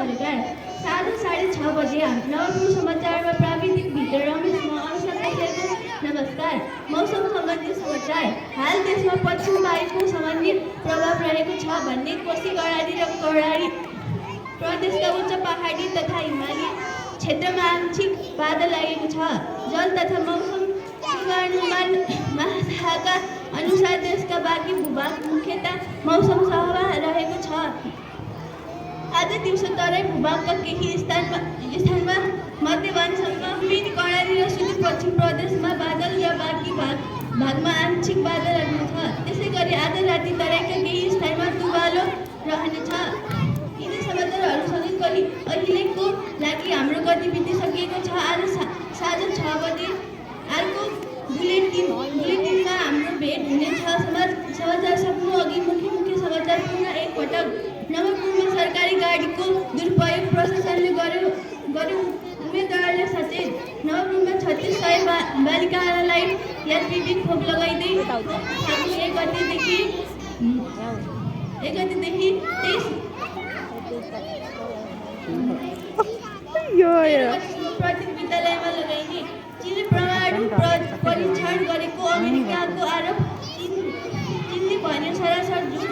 सरकार। साँझ 6:30 बजे नवरङ्ग समाचारमा प्राविधिक भित्र रमेश म अनुसार पछिको नमस्कार। मौसम सम्बन्धी समाचार। हाल देशमा पश्चिम वायुको सामान्य प्रभाव रहेको छ भन्ने कोशी गढाडी र कर्णाली प्रदेशका उच्च पहाडी तथा हिमाली क्षेत्रमा आंशिक बादल लागेको छ। जल तथा मौसम पूर्वानुमान महाशाखाका अनुसार देशका बाँकी भूभाग मुख्यतः मौसम सहमा रहेको छ। आज दिउँसो तराई भूभागका केही स्थानमा मध्यवानसम्म विभिन्न कर्णाली र सुदूरपश्चिम प्रदेशमा बादल र बाँकी भागमा आंशिक बादल रहनेछ। त्यसैगरी आज राति तराईका केही स्थानमा तुवालो रहनेछ। यिनी समाचारहरूसँगै अहिलेको लागि हाम्रो गतिविधि सकिएको छ। आज साँझ 6 बजे अर्को बुलेटिनमा हाम्रो भेट हुनेछ। समाचार सक्नु अघि मुख्य समाचार पुनः एकपटक। नवरङ्गपुरमा सरकारी गाडीको दुरुपयोग प्रशासनले गर्यो उम्मेदवारले सचेत। नवरङ्गपुरमा 3600 बालिकालाई यात्रीले खोप लगाइँदै फागुन 1 गतेदेखि 23 प्रत्येक विद्यालयमा लगाइने। चीनले परमाणु परीक्षण गरेको अमेरिकाको आरोप चीनले भन्यो। सरासर जुन